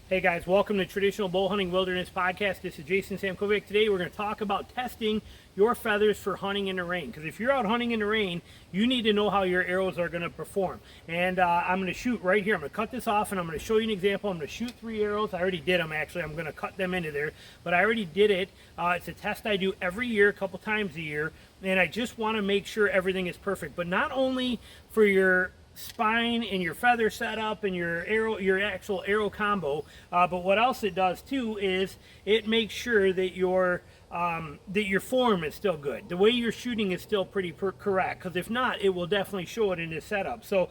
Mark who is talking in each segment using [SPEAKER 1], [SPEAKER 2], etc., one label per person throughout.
[SPEAKER 1] Hey guys, welcome to Traditional Bow Hunting Wilderness Podcast. This is Jason Samkovic. Today we're going to talk about testing your feathers for hunting in the rain. Because if you're out hunting in the rain, you need to know how your arrows are going to perform. And I'm going to shoot right here. I'm going to cut this off and I'm going to show you an example. I'm going to shoot 3 arrows. I already did them actually. I'm going to cut them into there. But I already did it. It's a test I do every year, a couple times a year. And I just want to make sure everything is perfect. But not only for your spine and your feather setup and your actual arrow combo, but what else it does too is it makes sure that your form is still good, the way you're shooting is still pretty correct, because if not, it will definitely show it in this setup. So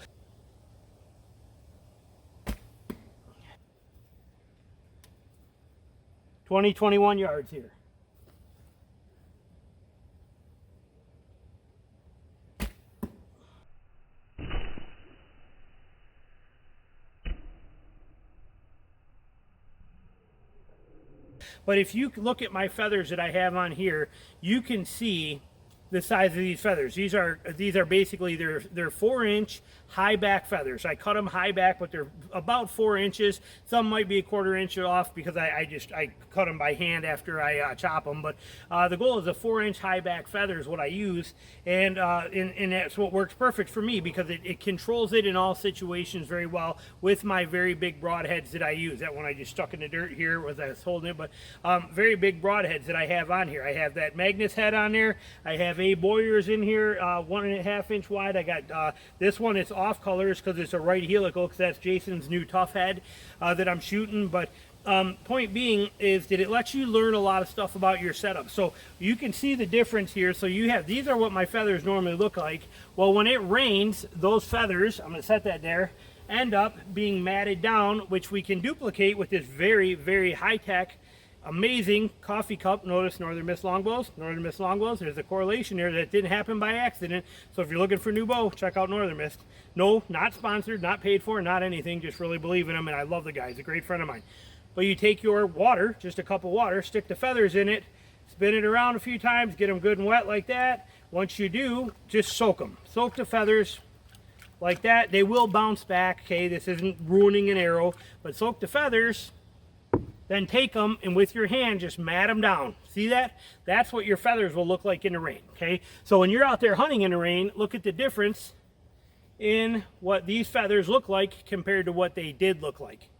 [SPEAKER 1] 21 yards here. But if you look at my feathers that I have on here, you can see the size of these feathers. These are basically they're 4-inch high back feathers. I cut them high back, but they're about 4 inches. Some might be a 1/4 inch off because I cut them by hand after I chop them. But the goal is a 4-inch high back feather is what I use, and that's what works perfect for me because it controls it in all situations very well with my very big broadheads that I use. That one I just stuck in the dirt here as I was holding it, but very big broadheads that I have on here. I have that Magnus head on there. I have a Bowyer's in here, 1.5 inch wide. I got this one. It's off colors because it's a right helical, because that's Jason's new tough head that I'm shooting. But point being is that it lets you learn a lot of stuff about your setup. So you can see the difference here. So you have, these are what my feathers normally look like. Well, when it rains, those feathers, I'm going to set that there, end up being matted down, which we can duplicate with this very, very high-tech amazing coffee cup. Notice Northern Miss longbows. Northern Miss longbows. There's a correlation there that didn't happen by accident. So if you're looking for a new bow, check out Northern Miss. No, not sponsored, not paid for, not anything. Just really believe in them, and I love the guy. He's a great friend of mine. But you take your water, just a cup of water, stick the feathers in it, spin it around a few times, get them good and wet like that. Once you do, just soak them. Soak the feathers like that. They will bounce back. Okay, this isn't ruining an arrow, but soak the feathers. Then take them and with your hand just mat them down. See that? That's what your feathers will look like in the rain. Okay, so when you're out there hunting in the rain, look at the difference in what these feathers look like compared to what they did look like.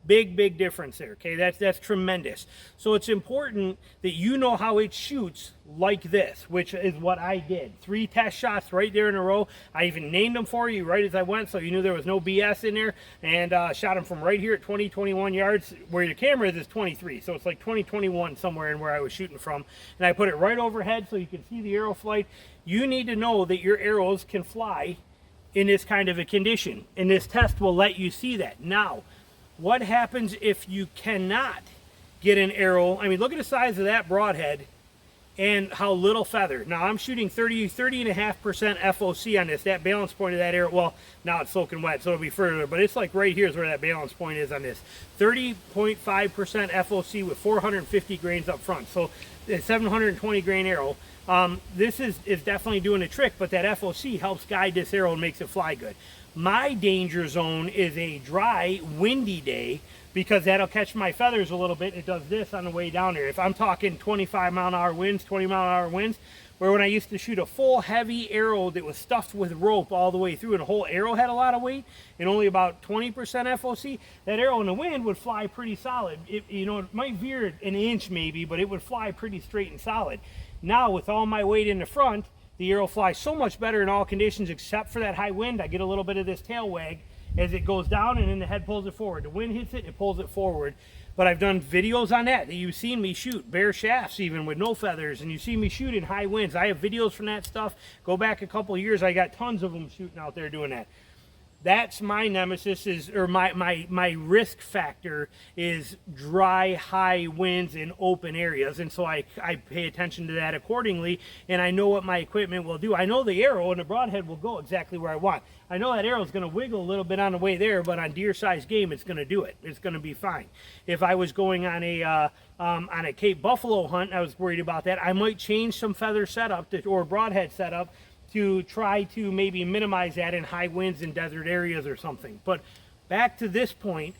[SPEAKER 1] Big difference there. Okay, that's tremendous. So it's important that you know how it shoots like this, which is what I did. 3 test shots right there in a row. I even named them for you right as I went, so you knew there was no BS in there, and shot them from right here at 21 yards. Where your camera is 23, so it's like 21 somewhere in where I was shooting from, and I put it right overhead so you can see the arrow flight. You need to know that your arrows can fly in this kind of a condition, and this test will let you see that. Now, what happens if you cannot get an arrow? I mean, look at the size of that broadhead and how little feather. Now, I'm shooting 30.5% FOC on this. That balance point of that arrow, well, now it's soaking wet, so it'll be further, but it's like right here is where that balance point is on this. 30.5% FOC with 450 grains up front. So a 720 grain arrow. This is definitely doing a trick, but that FOC helps guide this arrow and makes it fly good. My danger zone is a dry, windy day, because that'll catch my feathers a little bit. It does this on the way down here. If I'm talking 25-mile-an-hour winds, 20-mile-an-hour winds, where when I used to shoot a full heavy arrow that was stuffed with rope all the way through, and the whole arrow had a lot of weight and only about 20% FOC, that arrow in the wind would fly pretty solid. It might veer an inch maybe, but it would fly pretty straight and solid. Now with all my weight in the front, the arrow flies so much better in all conditions except for that high wind. I get a little bit of this tail wag as it goes down, and then the head pulls it forward. The wind hits it, it pulls it forward. But I've done videos on that you've seen me shoot bare shafts even with no feathers, and you see me shoot in high winds. I have videos from that stuff. Go back a couple of years, I got tons of them shooting out there doing that. That's my nemesis, my risk factor is dry, high winds in open areas, and so I pay attention to that accordingly, and I know what my equipment will do. I know the arrow and the broadhead will go exactly where I want. I know that arrow is going to wiggle a little bit on the way there, but on deer-sized game, it's going to do it. It's going to be fine. If I was going on a Cape Buffalo hunt, I was worried about that, I might change some feather setup or broadhead setup to try to maybe minimize that in high winds in desert areas or something. But back to this point,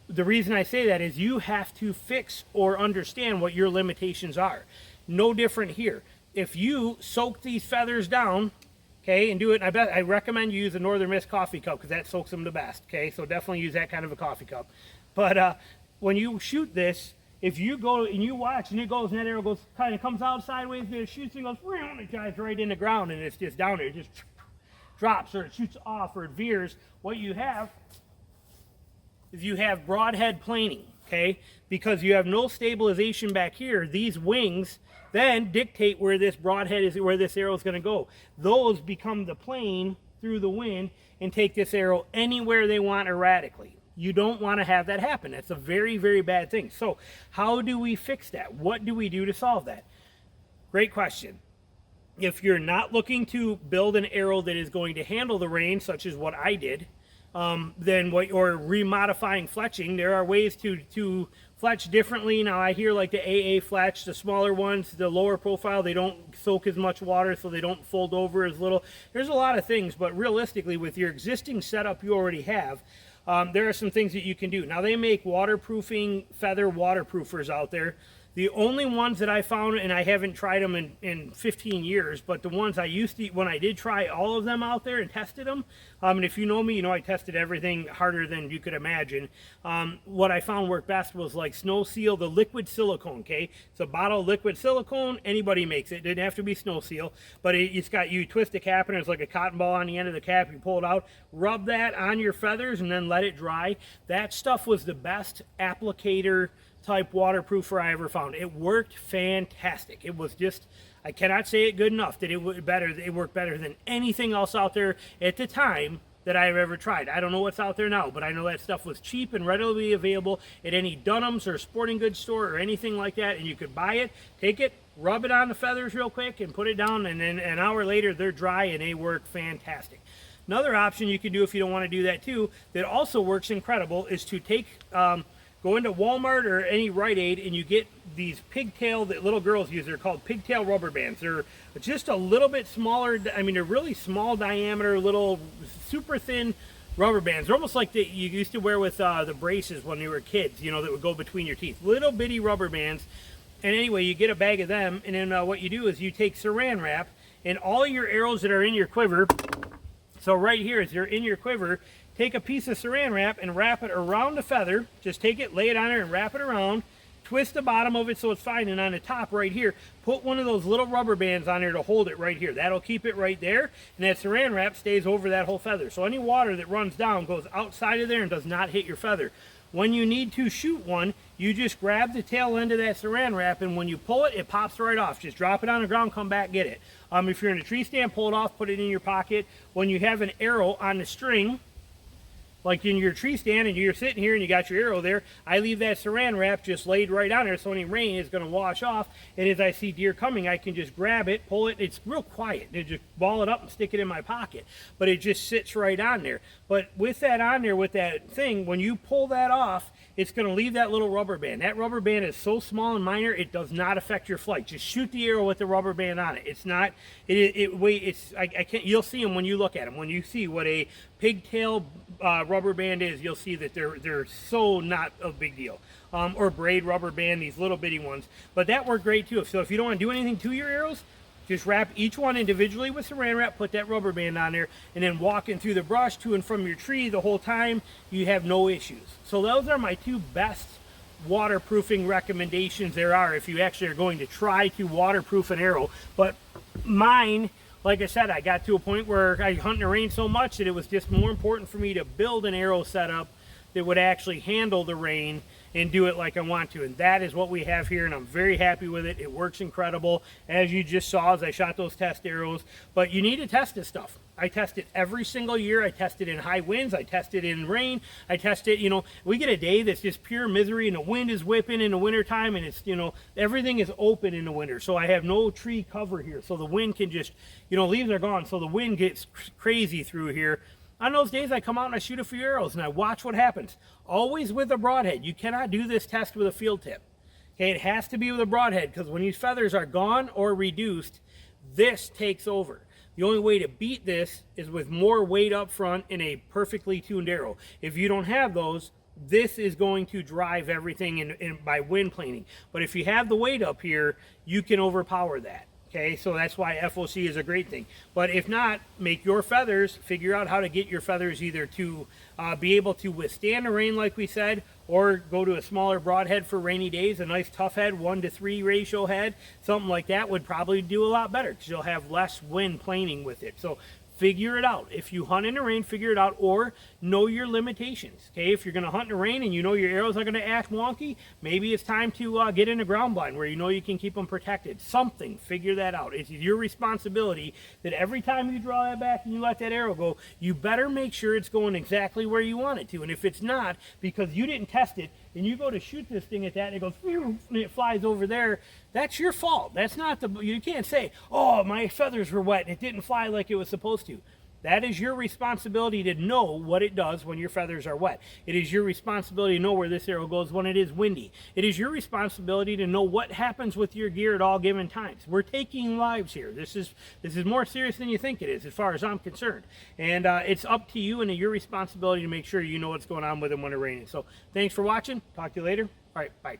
[SPEAKER 1] the reason I say that is you have to fix or understand what your limitations are. No different here. If you soak these feathers down, okay, and do it, I recommend you use a Northern Mist coffee cup because that soaks them the best, okay? So definitely use that kind of a coffee cup. But when you shoot this, if you go and you watch and it goes and that arrow goes, kind of comes out sideways and it shoots and goes, and it dives right in the ground and it's just down there. It just drops or it shoots off or it veers. What you have is you have broadhead planing, okay? Because you have no stabilization back here, these wings then dictate where this broadhead is, where this arrow is going to go. Those become the plane through the wind and take this arrow anywhere they want erratically. You don't want to have that happen. That's a very, very bad thing. So how do we fix that? What do we do to solve that? Great question. If you're not looking to build an arrow that is going to handle the rain, such as what I did, then or remodifying fletching, there are ways to fletch differently. Now I hear like the AA fletch, the smaller ones, the lower profile, they don't soak as much water so they don't fold over as little. There's a lot of things, but realistically with your existing setup you already have, there are some things that you can do. Now they make waterproofing feather waterproofers out there. The only ones that I found, and I haven't tried them in 15 years, but the ones I used to, when I did try all of them out there and tested them, and if you know me, you know I tested everything harder than you could imagine. What I found worked best was like Snow Seal, the liquid silicone, okay? It's a bottle of liquid silicone, anybody makes it. It didn't have to be Snow Seal, but it's got, you twist the cap and there's like a cotton ball on the end of the cap, you pull it out, rub that on your feathers and then let it dry. That stuff was the best applicator type waterproofer I ever found. It worked fantastic. It was just, I cannot say it good enough that it worked better than anything else out there at the time that I've ever tried. I don't know what's out there now, but I know that stuff was cheap and readily available at any Dunham's or sporting goods store or anything like that, and you could buy it, take it, rub it on the feathers real quick and put it down, and then an hour later they're dry and they work fantastic. Another option you can do if you don't want to do that too, that also works incredible, is to take go into Walmart or any Rite Aid and you get these pigtail that little girls use. They're called pigtail rubber bands. They're just a little bit smaller. I mean, they're really small diameter, little super thin rubber bands. They're almost like you used to wear with the braces when you were kids, you know, that would go between your teeth. Little bitty rubber bands. And anyway, you get a bag of them, and then what you do is you take saran wrap and all your arrows that are in your quiver. So right here, as they're in your quiver, take a piece of saran wrap and wrap it around the feather. Just take it, lay it on there and wrap it around. Twist the bottom of it so it's fine, and on the top right here, put one of those little rubber bands on there to hold it right here. That'll keep it right there, and that saran wrap stays over that whole feather. So any water that runs down goes outside of there and does not hit your feather. When you need to shoot one, you just grab the tail end of that saran wrap, and when you pull it, it pops right off. Just drop it on the ground, come back, get it. If you're in a tree stand, pull it off, put it in your pocket. When you have an arrow on the string, like in your tree stand, and you're sitting here and you got your arrow there, I leave that saran wrap just laid right on there, so any rain is going to wash off, and as I see deer coming, I can just grab it, pull it. It's real quiet. They just ball it up and stick it in my pocket, but it just sits right on there. But with that on there, with that thing, when you pull that off, it's going to leave that little rubber band. That rubber band is so small and minor, it does not affect your flight. Just shoot the arrow with the rubber band on it. It's not, I can't, you'll see them when you look at them. When you see what a pigtail rubber band is, you'll see that they're so not a big deal. Or braid rubber band, these little bitty ones. But that worked great too. So if you don't want to do anything to your arrows, just wrap each one individually with saran wrap, put that rubber band on there, and then walking through the brush to and from your tree the whole time, you have no issues. So those are my two best waterproofing recommendations there are if you actually are going to try to waterproof an arrow. But mine, like I said, I got to a point where I hunt in the rain so much that it was just more important for me to build an arrow setup that would actually handle the rain and do it like I want to. And that is what we have here, and I'm very happy with it. It works incredible, as you just saw as I shot those test arrows. But you need to test this stuff. I test it every single year. I test it in high winds. I test it in rain. I test it, you know, we get a day that's just pure misery and the wind is whipping in the wintertime, and it's, you know, everything is open in the winter. So I have no tree cover here. So the wind can just, you know, leaves are gone. So the wind gets crazy through here. On those days, I come out and I shoot a few arrows and I watch what happens. Always with a broadhead. You cannot do this test with a field tip. Okay, it has to be with a broadhead, because when these feathers are gone or reduced, this takes over. The only way to beat this is with more weight up front in a perfectly tuned arrow. If you don't have those, this is going to drive everything in by wind planing. But if you have the weight up here, you can overpower that. Okay, so that's why FOC is a great thing. But if not, make your feathers, figure out how to get your feathers either to be able to withstand the rain like we said, or go to a smaller broadhead for rainy days, a nice tough head, 1-to-3 ratio head, something like that would probably do a lot better because you'll have less wind planing with it. So figure it out. If you hunt in the rain, figure it out, or know your limitations. Okay, if you're going to hunt in the rain and you know your arrows are going to act wonky, maybe it's time to get in a ground blind where you know you can keep them protected. Something, figure that out. It's your responsibility that every time you draw that back and you let that arrow go, you better make sure it's going exactly where you want it to. And if it's not, because you didn't test it, and you go to shoot this thing at that and it goes, and it flies over there, that's your fault. That's not the, you can't say, oh, my feathers were wet and it didn't fly like it was supposed to. That is your responsibility to know what it does when your feathers are wet. It is your responsibility to know where this arrow goes when it is windy. It is your responsibility to know what happens with your gear at all given times. We're taking lives here. This is more serious than you think it is, as far as I'm concerned. And it's up to you and your responsibility to make sure you know what's going on with them when it's raining. So thanks for watching. Talk to you later. All right, bye.